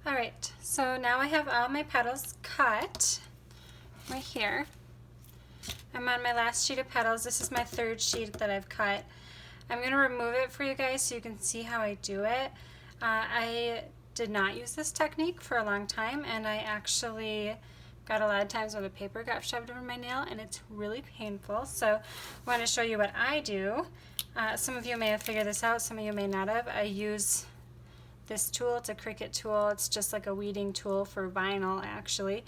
Alright, so now I have all my petals cut right here. I'm on my last sheet of petals. This is my third sheet that I've cut. I'm going to remove it for you guys so you can see how I do it. I did not use this technique for a long time, and I actually got a lot of times where the paper got shoved over my nail, and it's really painful. So I want to show you what I do. Some of you may have figured this out, some of you may not have. I use this tool. It's a Cricut tool. It's just like a weeding tool for vinyl, actually.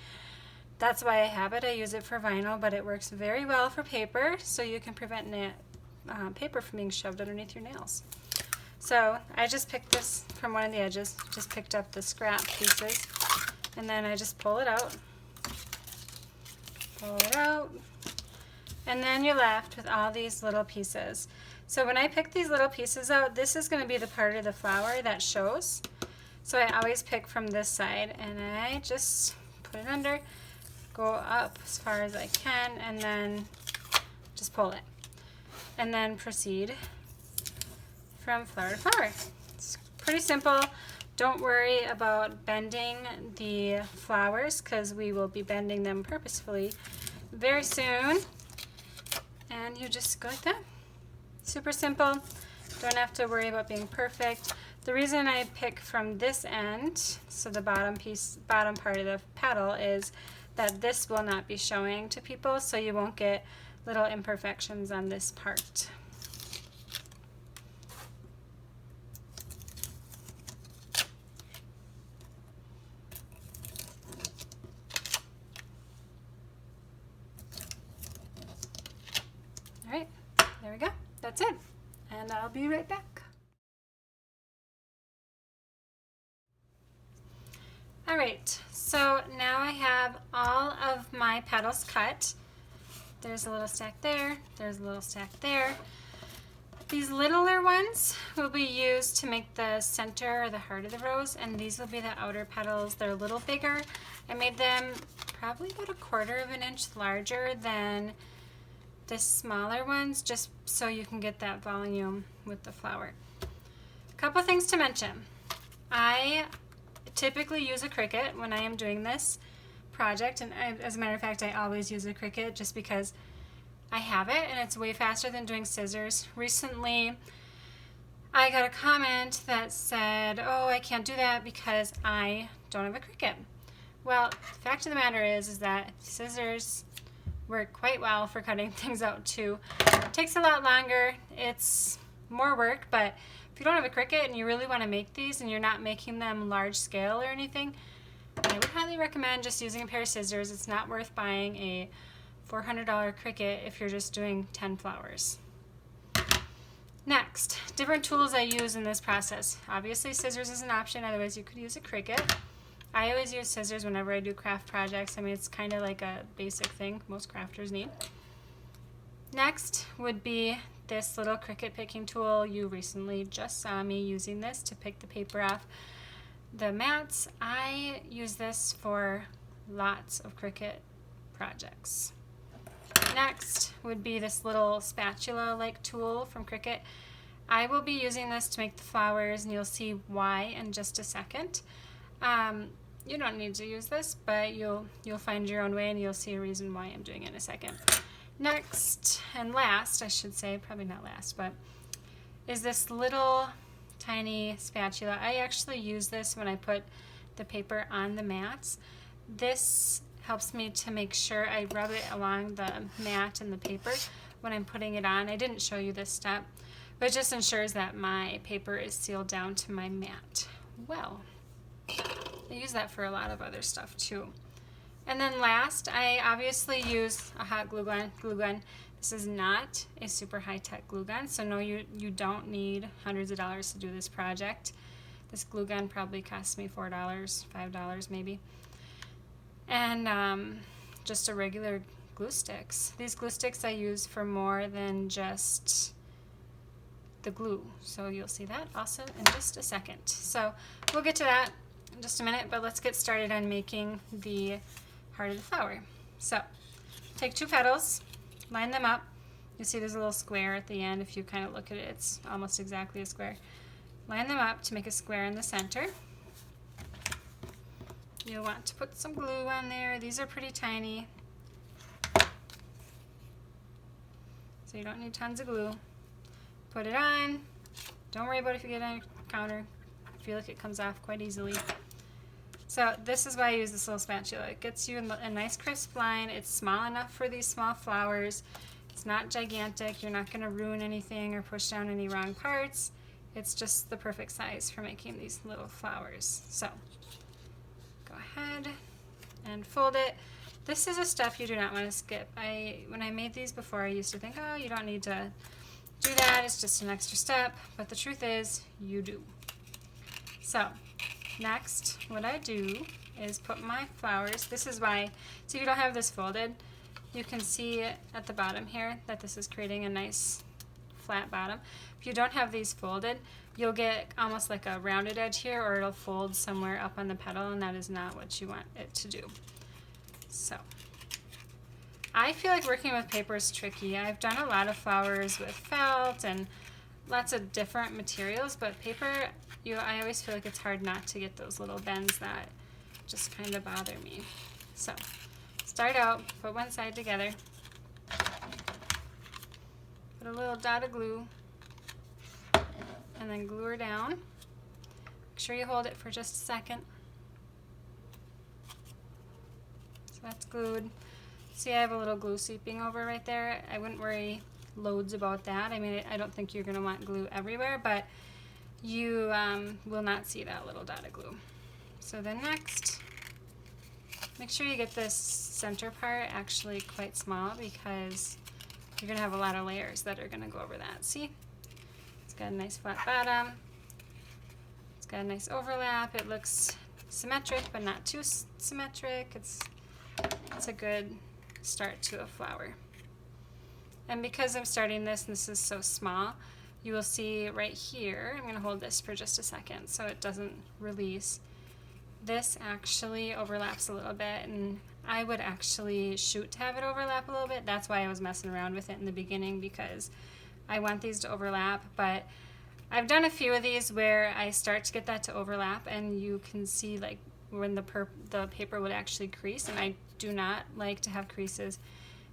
That's why I have it. I use it for vinyl, but it works very well for paper, so you can prevent paper from being shoved underneath your nails. So I just picked this from one of the edges, just picked up the scrap pieces, and then I just pull it out, and then you're left with all these little pieces. So when I pick these little pieces out, this is going to be the part of the flower that shows. So I always pick from this side, and I just put it under, go up as far as I can, and then just pull it. And then proceed from flower to flower. It's pretty simple. Don't worry about bending the flowers because we will be bending them purposefully very soon. And you just go like that. Super simple. Don't have to worry about being perfect. The reason I pick from this end, so the bottom part of the petal, is that this will not be showing to people, so you won't get little imperfections on this part. All right, there we go. That's it. And I'll be right back. All right, so now I have all of my petals cut. There's a little stack there, there's a little stack there. These littler ones will be used to make the center or the heart of the rose, and these will be the outer petals. They're a little bigger. I made them probably about 1/4 of an inch larger than the smaller ones, just so you can get that volume with the flower. A couple things to mention. I typically use a Cricut when I am doing this project, and as a matter of fact, I always use a Cricut just because I have it and it's way faster than doing scissors. Recently, I got a comment that said, oh, I can't do that because I don't have a Cricut. Well, the fact of the matter is that scissors work quite well for cutting things out too. It takes a lot longer, it's more work, but if you don't have a Cricut and you really want to make these and you're not making them large scale or anything, I would highly recommend just using a pair of scissors. It's not worth buying a $400 Cricut if you're just doing 10 flowers. Next, different tools I use in this process. Obviously scissors is an option, otherwise you could use a Cricut. I always use scissors whenever I do craft projects. I mean, it's kind of like a basic thing most crafters need. Next would be this little Cricut picking tool. You recently just saw me using this to pick the paper off the mats. I use this for lots of Cricut projects. Next would be this little spatula-like tool from Cricut. I will be using this to make the flowers, and you'll see why in just a second. You don't need to use this, but you'll find your own way, and you'll see a reason why I'm doing it in a second. Next, and last, I should say, probably not last, but is this little tiny spatula. I actually use this when I put the paper on the mats. This helps me to make sure I rub it along the mat and the paper when I'm putting it on. I didn't show you this step, but it just ensures that my paper is sealed down to my mat well. I use that for a lot of other stuff too. And then last, I obviously use a hot glue gun. This is not a super high-tech glue gun, so no, you don't need hundreds of dollars to do this project. This glue gun probably cost me $4, $5 maybe. And just a regular glue sticks. These glue sticks I use for more than just the glue, so you'll see that also in just a second. So we'll get to that in just a minute, but let's get started on making the heart of the flower. So take 2 petals, line them up. You see there's a little square at the end. If you kind of look at it, it's almost exactly a square. Line them up to make a square in the center. you'll want to put some glue on there. These are pretty tiny, so you don't need tons of glue. Put it on. Don't worry about if you get it on your counter. I feel like it comes off quite easily. So this is why I use this little spatula. It gets you a nice crisp line. It's small enough for these small flowers. It's not gigantic. You're not going to ruin anything or push down any wrong parts. It's just the perfect size for making these little flowers. So go ahead and fold it. This is a step you do not want to skip. When I made these before, I used to think, oh, you don't need to do that. It's just an extra step. But the truth is, you do. So next, what I do is put my flowers. This is why, so if you don't have this folded, you can see at the bottom here that this is creating a nice flat bottom. If you don't have these folded, you'll get almost like a rounded edge here, or it'll fold somewhere up on the petal, and that is not what you want it to do. So I feel like working with paper is tricky. I've done a lot of flowers with felt and lots of different materials, but paper, I always feel like it's hard not to get those little bends that just kind of bother me. So start out, put one side together, put a little dot of glue, and then glue her down. Make sure you hold it for just a second. So that's glued. See, I have a little glue seeping over right there. I wouldn't worry loads about that. I mean, I don't think you're going to want glue everywhere, but you will not see that little dot of glue. So then next, make sure you get this center part actually quite small, because you're going to have a lot of layers that are going to go over that. See? It's got a nice flat bottom. It's got a nice overlap. It looks symmetric, but not too symmetric. It's a good start to a flower. And because I'm starting this, and this is so small, you will see right here, I'm going to hold this for just a second so it doesn't release. This actually overlaps a little bit, and I would actually shoot to have it overlap a little bit. That's why I was messing around with it in the beginning, because I want these to overlap. But I've done a few of these where I start to get that to overlap, and you can see like when the paper would actually crease, and I do not like to have creases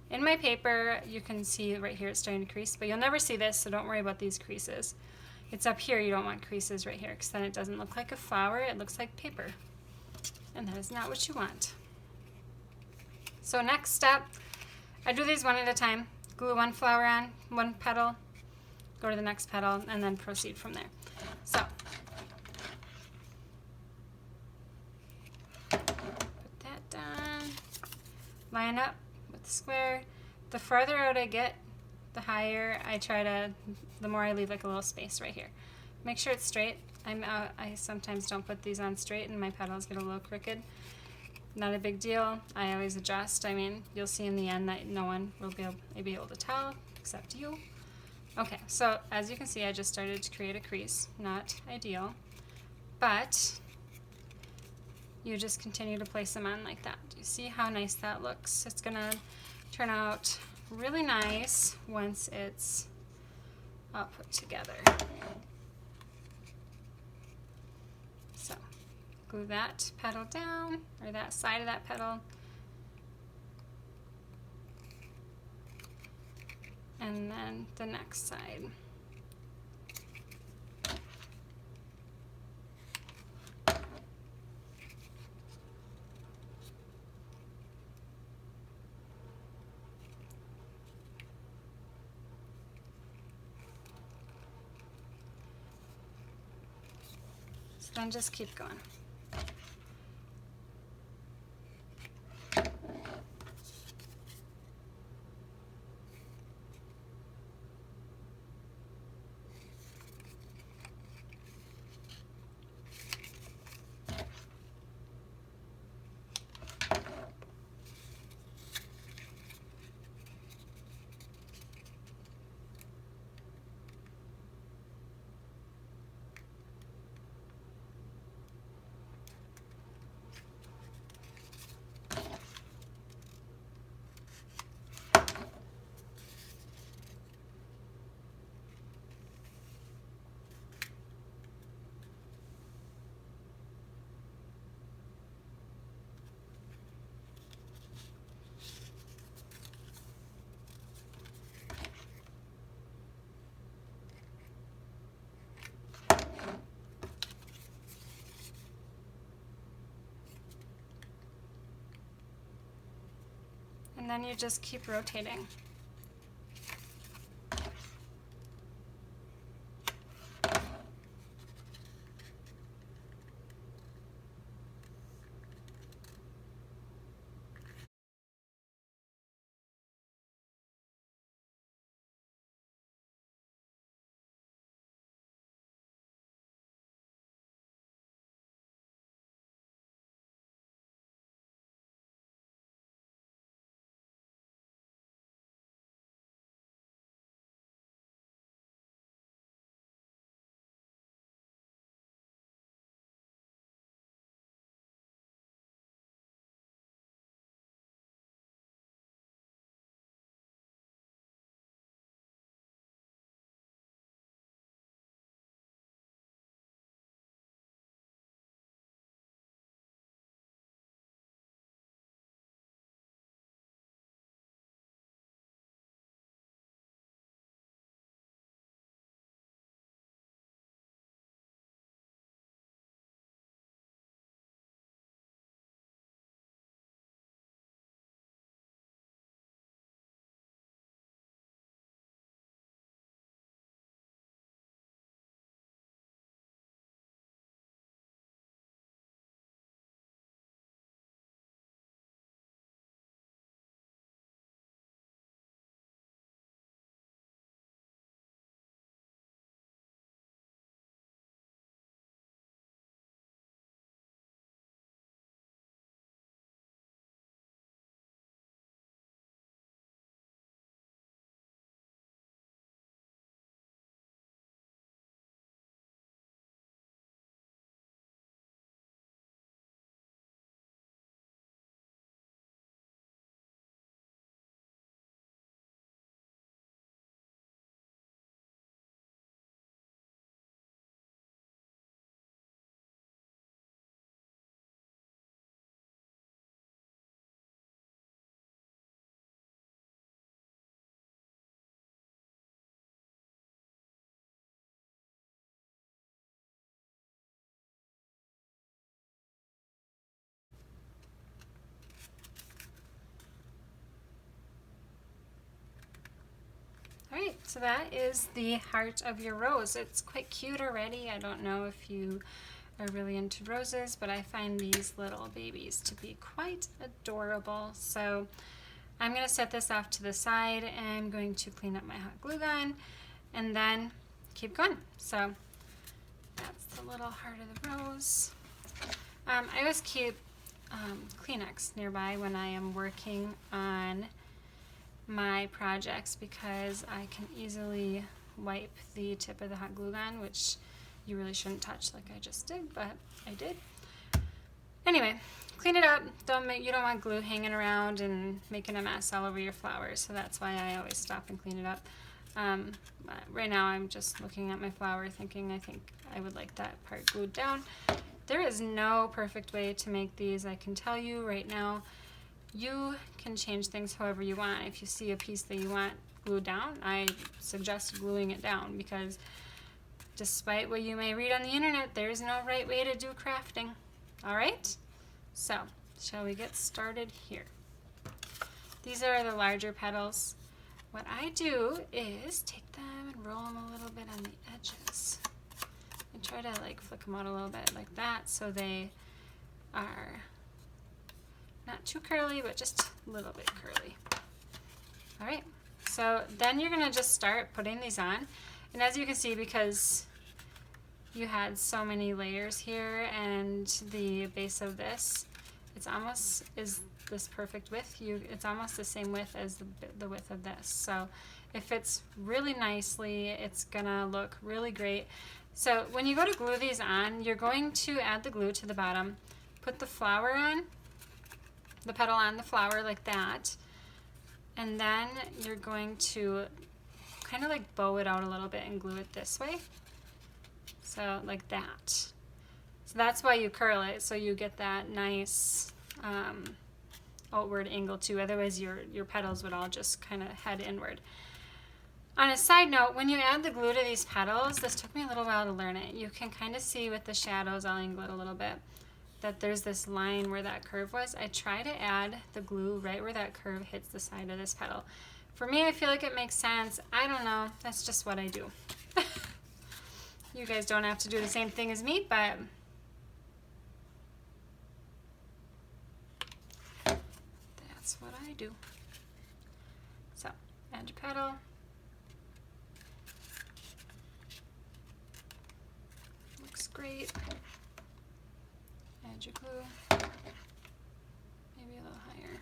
in my paper. You can see right here it's starting to crease, but you'll never see this, so don't worry about these creases. It's up here you don't want creases right here, because then it doesn't look like a flower, it looks like paper, and that is not what you want. So next step, I do these one at a time. Glue one flower on, one petal, go to the next petal, and then proceed from there. So put that down, line up with the square. The farther out I get, the higher I try to, the more I leave like a little space right here. Make sure it's straight. I sometimes don't put these on straight and my petals get a little crooked. Not a big deal. I always adjust. I mean, you'll see in the end that no one will be able to tell except you. Okay, so as you can see, I just started to create a crease. Not ideal, but you just continue to place them on like that. Do you see how nice that looks? It's gonna turn out really nice once it's all put together. So glue that petal down, or that side of that petal, and then the next side. So then just keep going. And then you just keep rotating. All right, so that is the heart of your rose. It's quite cute already. I don't know if you are really into roses, but I find these little babies to be quite adorable. So I'm going to set this off to the side, and I'm going to clean up my hot glue gun and then keep going. So that's the little heart of the rose. I always keep Kleenex nearby when I am working on my projects because I can easily wipe the tip of the hot glue gun, which you really shouldn't touch like I just did, but I did. Anyway, clean it up. You don't want glue hanging around and making a mess all over your flowers, so that's why I always stop and clean it up. Right now I'm just looking at my flower thinking I think I would like that part glued down. There is no perfect way to make these. I can tell you right now, you can change things however you want. If you see a piece that you want glued down, I suggest gluing it down because despite what you may read on the internet, there's no right way to do crafting. All right? So, shall we get started here? These are the larger petals. What I do is take them and roll them a little bit on the edges. And try to like flick them out a little bit like that so they are not too curly, but just a little bit curly. All right, so then you're gonna just start putting these on. And as you can see, because you had so many layers here and the base of this, it's almost is this perfect width. It's almost the same width as the width of this. So it fits really nicely. It's gonna look really great. So when you go to glue these on, you're going to add the glue to the bottom, put the flower on, the petal on the flower like that, and then you're going to kind of like bow it out a little bit and glue it this way. So like that. So that's why you curl it, so you get that nice outward angle too. Otherwise your petals would all just kind of head inward. On a side note, when you add the glue to these petals, this took me a little while to learn it. You can kind of see with the shadows, I'll angle it a little bit, that there's this line where that curve was, I try to add the glue right where that curve hits the side of this petal. For me, I feel like it makes sense. I don't know. That's just what I do. You guys don't have to do the same thing as me, but that's what I do. So, add your petal. Looks great. Add your glue. Maybe a little higher.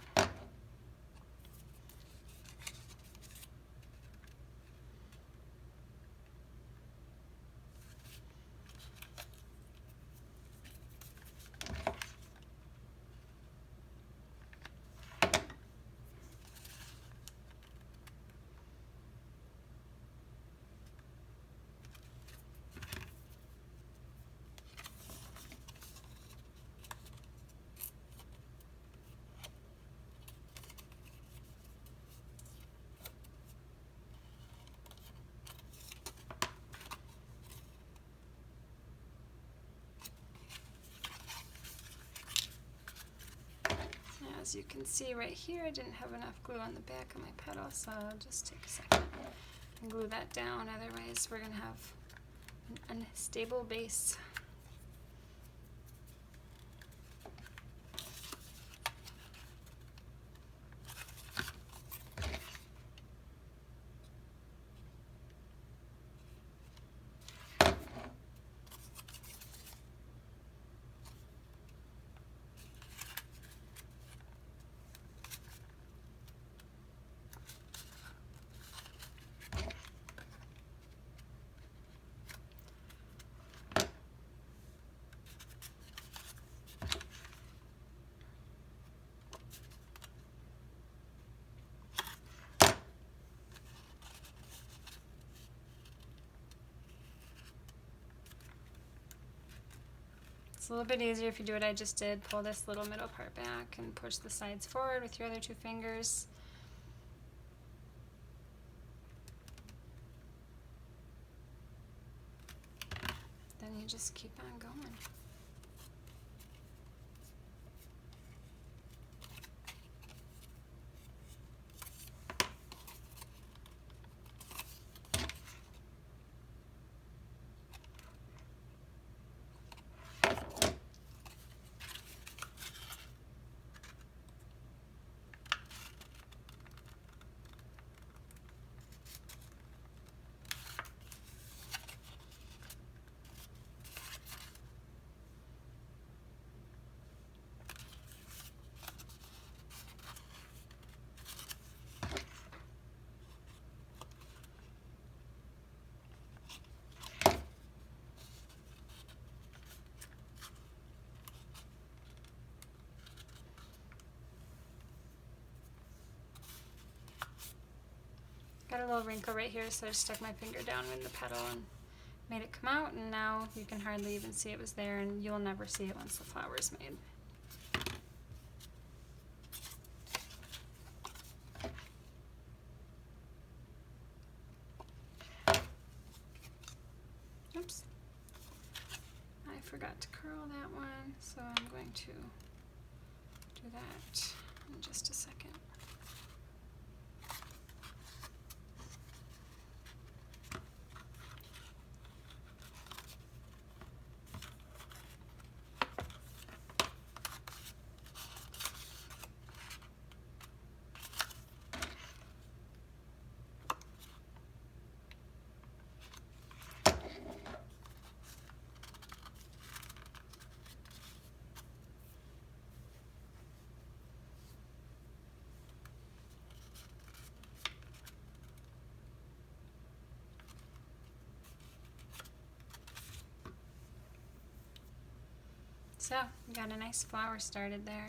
As you can see right here, I didn't have enough glue on the back of my petal, so I'll just take a second and glue that down. Otherwise, we're going to have an unstable base. It's a little bit easier if you do what I just did. Pull this little middle part back and push the sides forward with your other two fingers. Then you just keep on going. Got a little wrinkle right here, so I just stuck my finger down in the petal and made it come out, and now you can hardly even see it was there, and you'll never see it once the flower is made. Oops. I forgot to curl that one, so I'm going to do that in just a second. So, we got a nice flower started there.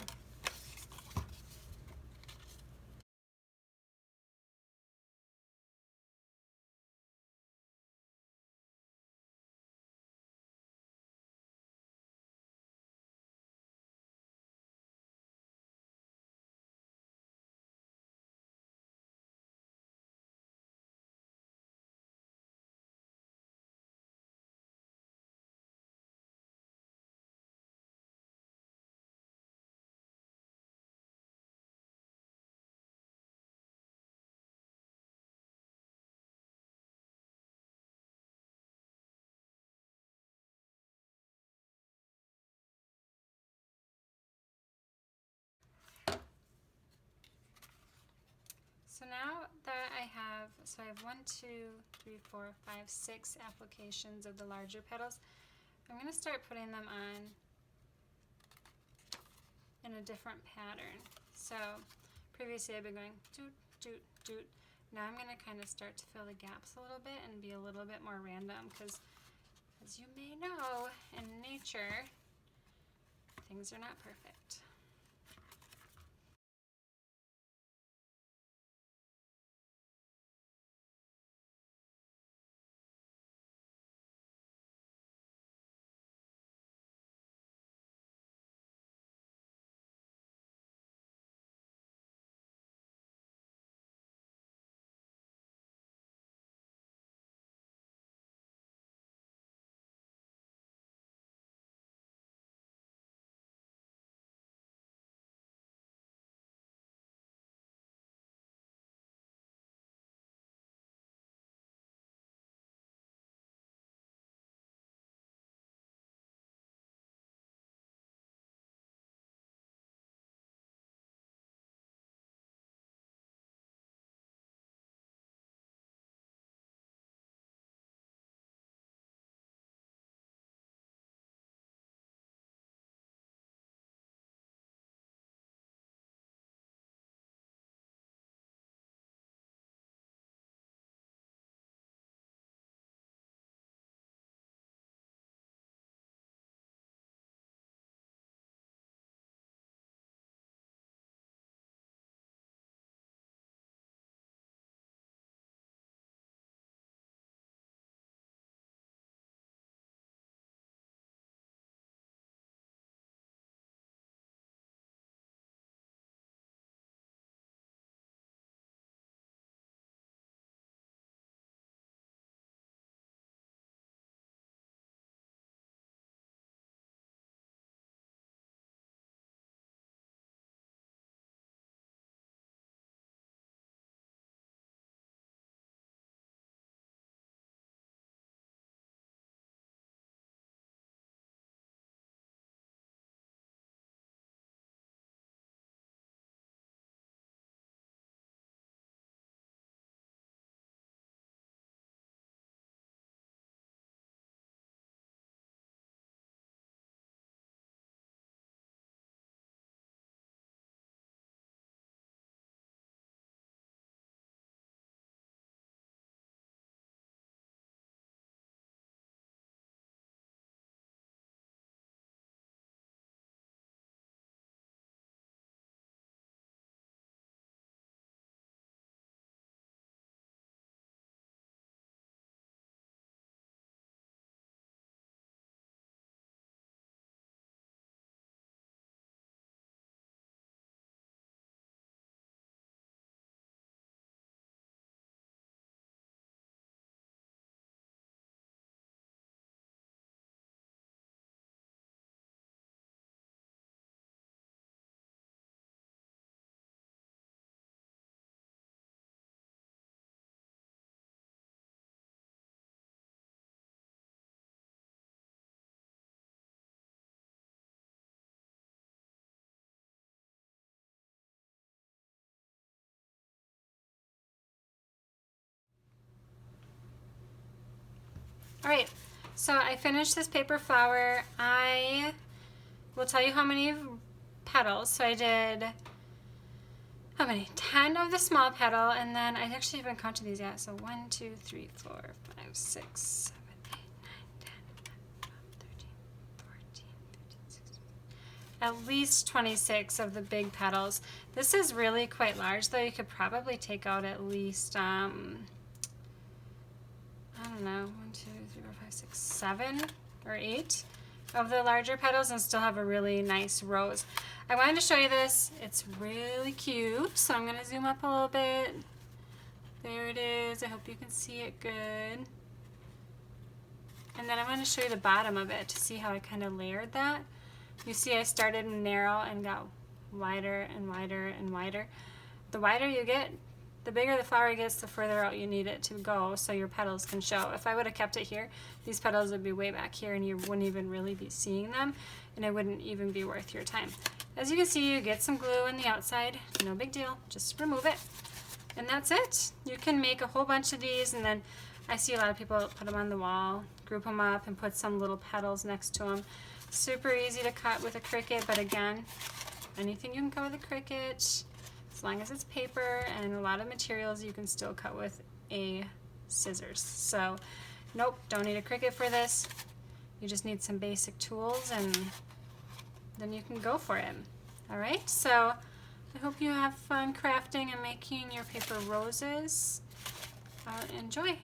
now that I have, so I have 1, 2, 3, 4, 5, 6 applications of the larger petals, I'm going to start putting them on in a different pattern. So previously I've been going doot, doot, doot. Now I'm going to kind of start to fill the gaps a little bit and be a little bit more random because, as you may know, in nature, things are not perfect. All right, so I finished this paper flower. I will tell you how many petals. So I did, how many? 10 of the small petal, and then I actually haven't counted these yet. So 1, 2, 3, 4, 5, 6, 7, 8, 9, 10, 11, 12, 13, 14, 15, 16. At least 26 of the big petals. This is really quite large, though. You could probably take out at least, I don't know, 1, 2, 3, 4, 5, 6, 7 or 8 of the larger petals and still have a really nice rose. I wanted to show you this. It's really cute, so I'm going to zoom up a little bit. There it is. I hope you can see it good. And then I'm going to show you the bottom of it to see how I kind of layered that. You see I started narrow and got wider and wider and wider. The wider you get, the bigger the flower gets, the further out you need it to go so your petals can show. If I would have kept it here, these petals would be way back here and you wouldn't even really be seeing them, and it wouldn't even be worth your time. As you can see, you get some glue on the outside. No big deal. Just remove it. And that's it. You can make a whole bunch of these, and then I see a lot of people put them on the wall, group them up, and put some little petals next to them. Super easy to cut with a Cricut, but again, anything you can cut with a Cricut, as long as it's paper and a lot of materials, you can still cut with a scissors. So, nope, don't need a Cricut for this. You just need some basic tools, and then you can go for it. All right, so I hope you have fun crafting and making your paper roses. Enjoy.